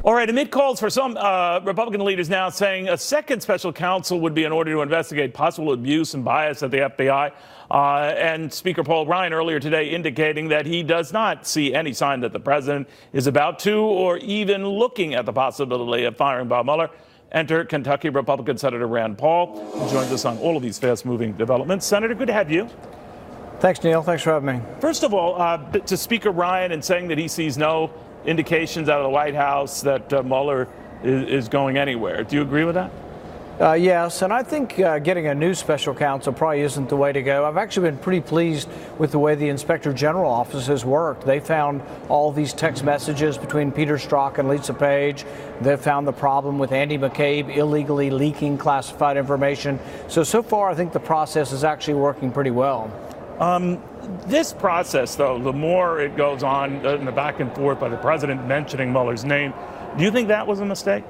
All right, amid calls for some Republican leaders now saying a second special counsel would be in order to investigate possible abuse and bias at the FBI. And Speaker Paul Ryan earlier today indicating that he does not see any sign that the president is about to or even looking at the possibility of firing Bob Mueller. Enter Kentucky Republican Senator Rand Paul, who joins us on all of these fast-moving developments. Senator, good to have you. Thanks, Neil. Thanks for having me. First of all, to Speaker Ryan and saying that he sees no indications out of the White House that Mueller is going anywhere. Do you agree with that? Yes, and I think getting a new special counsel probably isn't the way to go. I've actually been pretty pleased with the way the Inspector General office has worked. They found all these text messages between Peter Strzok and Lisa Page. They found the problem with Andy McCabe illegally leaking classified information. So far, I think the process is actually working pretty well. This process, though, the more it goes on in the back and forth by the president mentioning Mueller's name, do you think that was a mistake?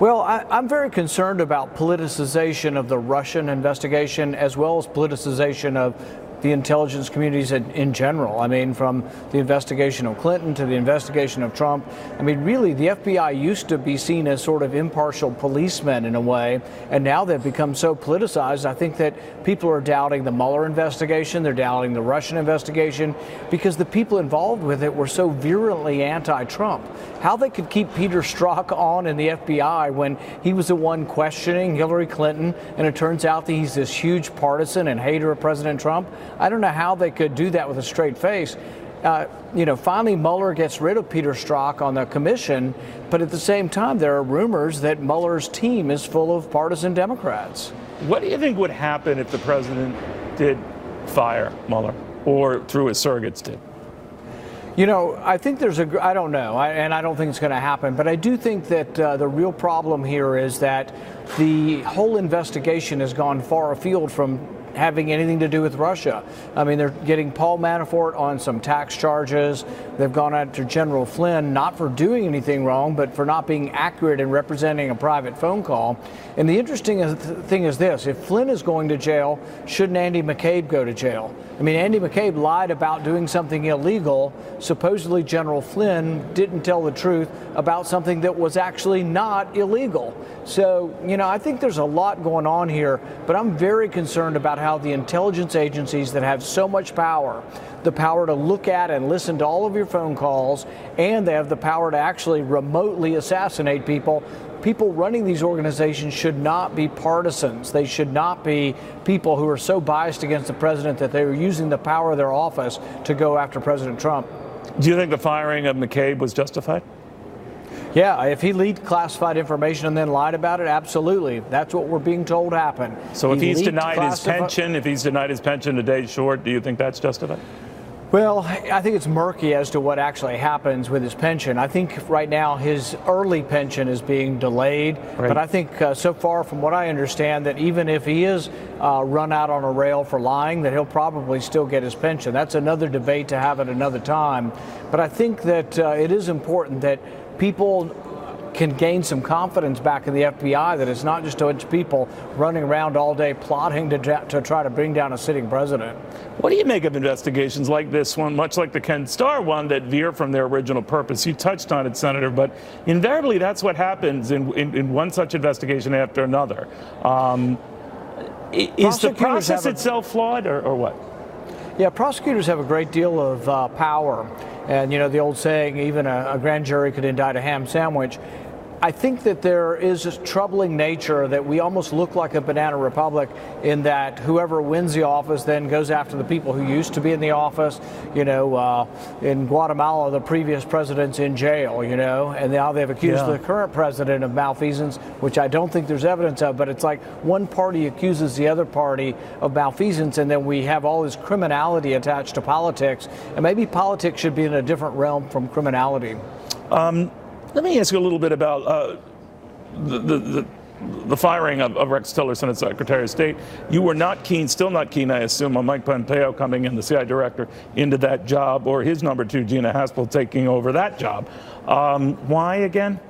Well, I'm very concerned about politicization of the Russian investigation as well as politicization of the intelligence communities in general. I mean, from the investigation of Clinton to the investigation of Trump. I mean, really, the FBI used to be seen as sort of impartial policemen in a way, and now they've become so politicized. I think that people are doubting the Mueller investigation, they're doubting the Russian investigation, because the people involved with it were so virulently anti-Trump. How they could keep Peter Strzok on in the FBI when he was the one questioning Hillary Clinton, and it turns out that he's this huge partisan and hater of President Trump. I don't know how they could do that with a straight face. Finally, Mueller gets rid of Peter Strzok on the commission, but at the same time, there are rumors that Mueller's team is full of partisan Democrats. What do you think would happen if the president did fire Mueller, or through his surrogates did? I think I don't know, and I don't think it's going to happen, but I do think that the real problem here is that the whole investigation has gone far afield from having anything to do with Russia. I mean, they're getting Paul Manafort on some tax charges. They've gone after General Flynn, not for doing anything wrong, but for not being accurate in representing a private phone call. And the interesting thing is this: if Flynn is going to jail, shouldn't Andy McCabe go to jail? I mean, Andy McCabe lied about doing something illegal. Supposedly, General Flynn didn't tell the truth about something that was actually not illegal. So, I think there's a lot going on here, but I'm very concerned about how the intelligence agencies that have so much power, the power to look at and listen to all of your phone calls, and they have the power to actually remotely assassinate people. People running these organizations should not be partisans. They should not be people who are so biased against the president that they are using the power of their office to go after President Trump. Do you think the firing of McCabe was justified? Yeah, if he leaked classified information and then lied about it, absolutely. That's what we're being told happened. So if he's denied his pension, a day short, do you think that's justified? Well, I think it's murky as to what actually happens with his pension. I think right now his early pension is being delayed. Right. But I think so far, from what I understand, that even if he is run out on a rail for lying, that he'll probably still get his pension. That's another debate to have at another time. But I think that it is important that people can gain some confidence back in the FBI, that it's not just a bunch of people running around all day plotting to try to bring down a sitting president. What do you make of investigations like this one, much like the Ken Starr one, that veer from their original purpose? You touched on it, Senator, but invariably that's what happens in one such investigation after another. Is the process itself flawed, or what? Yeah, prosecutors have a great deal of power. And, the old saying, even a grand jury could indict a ham sandwich. I think that there is a troubling nature that we almost look like a banana republic, in that whoever wins the office then goes after the people who used to be in the office. In Guatemala, the previous president's in jail, and now they've accused the current president of malfeasance, which I don't think there's evidence of, but it's like one party accuses the other party of malfeasance, and then we have all this criminality attached to politics, and maybe politics should be in a different realm from criminality. Let me ask you a little bit about the firing of Rex Tillerson, Senate Secretary of State. You were not keen, still not keen, I assume, on Mike Pompeo coming in, the CIA director, into that job, or his number two, Gina Haspel, taking over that job. Why again?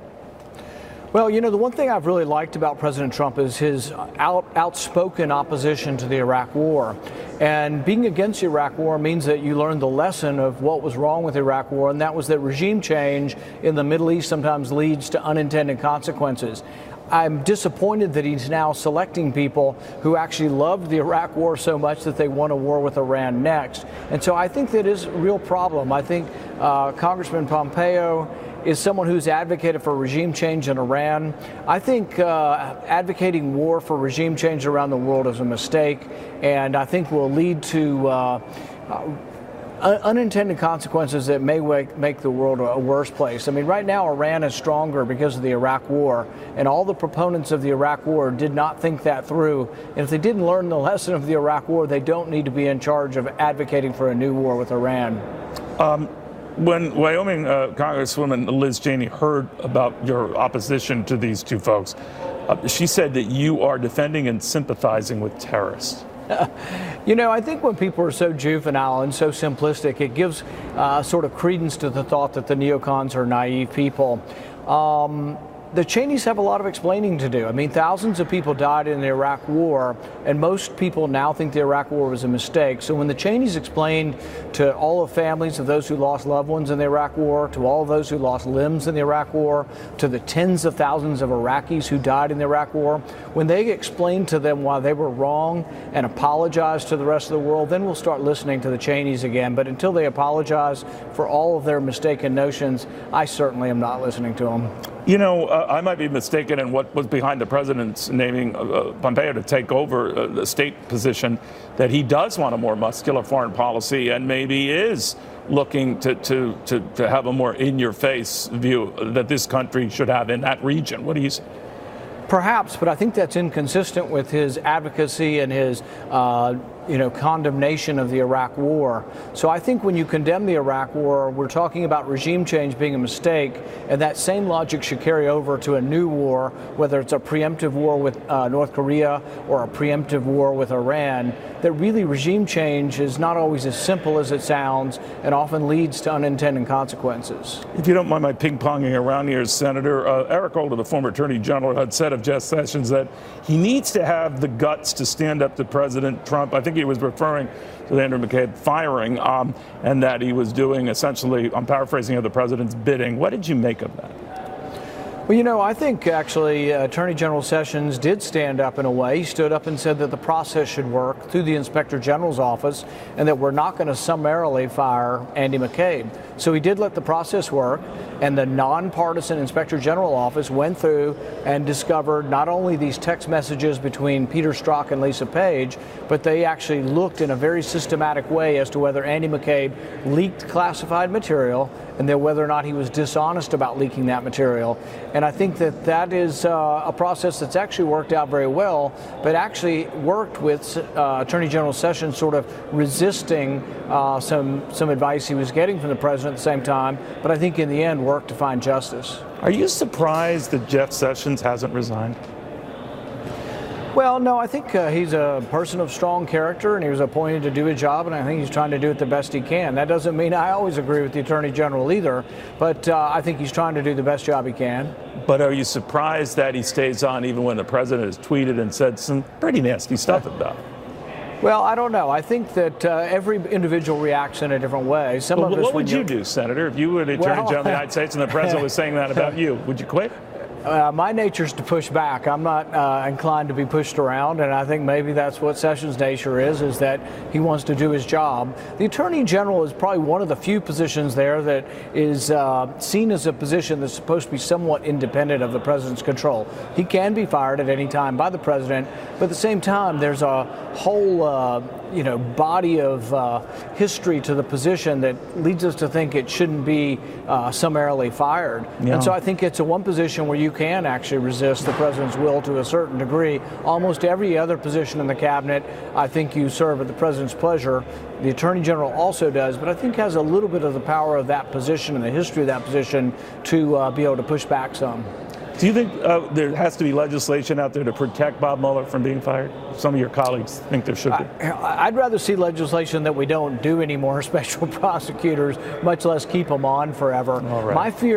Well, you know, the one thing I've really liked about President Trump is his outspoken opposition to the Iraq War. And being against the Iraq War means that you learn the lesson of what was wrong with the Iraq War, and that was that regime change in the Middle East sometimes leads to unintended consequences. I'm disappointed that he's now selecting people who actually loved the Iraq War so much that they want a war with Iran next. And so I think that is a real problem. I think Congressman Pompeo is someone who's advocated for regime change in Iran. I think advocating war for regime change around the world is a mistake, and I think will lead to unintended consequences that may make the world a worse place. I mean, right now Iran is stronger because of the Iraq War, and all the proponents of the Iraq War did not think that through. And if they didn't learn the lesson of the Iraq War, they don't need to be in charge of advocating for a new war with Iran. When Wyoming Congresswoman Liz Cheney heard about your opposition to these two folks, she said that you are defending and sympathizing with terrorists. You know, I think when people are so juvenile and so simplistic, it gives sort of credence to the thought that the neocons are naive people. The Cheneys have a lot of explaining to do. I mean, thousands of people died in the Iraq War, and most people now think the Iraq War was a mistake. So when the Cheneys explained to all the families of those who lost loved ones in the Iraq War, to all of those who lost limbs in the Iraq War, to the tens of thousands of Iraqis who died in the Iraq War, when they explained to them why they were wrong and apologized to the rest of the world, then we'll start listening to the Cheneys again. But until they apologize for all of their mistaken notions, I certainly am not listening to them. You know, I might be mistaken in what was behind the president's naming Pompeo to take over the state position, that he does want a more muscular foreign policy and maybe is looking to have a more in-your-face view that this country should have in that region. What do you say? Perhaps, but I think that's inconsistent with his advocacy and his condemnation of the Iraq War. So I think when you condemn the Iraq War, we're talking about regime change being a mistake, and that same logic should carry over to a new war, whether it's a preemptive war with North Korea or a preemptive war with Iran, that really regime change is not always as simple as it sounds and often leads to unintended consequences. If you don't mind my ping-ponging around here, Senator, Eric Holder, the former Attorney General, had said of Jeff Sessions that he needs to have the guts to stand up to President Trump. I think he was referring to the Andy McCabe firing, and that he was doing essentially, I'm paraphrasing, of the president's bidding. What did you make of that? Well, you know, I think actually Attorney General Sessions did stand up in a way. He stood up and said that the process should work through the Inspector General's office and that we're not going to summarily fire Andy McCabe. So he did let the process work, and the nonpartisan Inspector General office went through and discovered not only these text messages between Peter Strzok and Lisa Page, but they actually looked in a very systematic way as to whether Andy McCabe leaked classified material and then whether or not he was dishonest about leaking that material. And I think that that is a process that's actually worked out very well, but actually worked with Attorney General Sessions sort of resisting some advice he was getting from the president at the same time, but I think in the end worked to find justice. Are you surprised that Jeff Sessions hasn't resigned? Well, no, I think he's a person of strong character, and he was appointed to do a job, and I think he's trying to do it the best he can. That doesn't mean I always agree with the Attorney General either, but I think he's trying to do the best job he can. But are you surprised that he stays on even when the president has tweeted and said some pretty nasty stuff about him? Well, I don't know. I think that every individual reacts in a different way. What would you do, Senator, if you were the Attorney General of the United States and the president was saying that about you? Would you quit? My nature is to push back. I'm not inclined to be pushed around, and I think maybe that's what Sessions' nature is that he wants to do his job. The Attorney General is probably one of the few positions there that is seen as a position that's supposed to be somewhat independent of the president's control. He can be fired at any time by the president, but at the same time, there's a whole body of history to the position that leads us to think it shouldn't be summarily fired. Yeah. And so I think it's a one position where you can actually resist the president's will to a certain degree. Almost every other position in the cabinet, I think you serve at the president's pleasure. The Attorney General also does, but I think has a little bit of the power of that position and the history of that position to be able to push back some. Do you think there has to be legislation out there to protect Bob Mueller from being fired? Some of your colleagues think there should be. I'd rather see legislation that we don't do any more special prosecutors, much less keep them on forever. Right.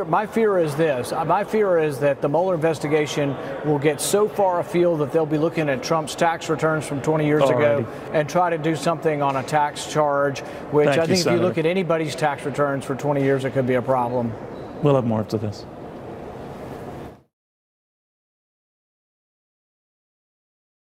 My fear is this. My fear is that the Mueller investigation will get so far afield that they'll be looking at Trump's tax returns from 20 years ago and try to do something on a tax charge, which I think if you look at anybody's tax returns for 20 years, it could be a problem. We'll have more to this.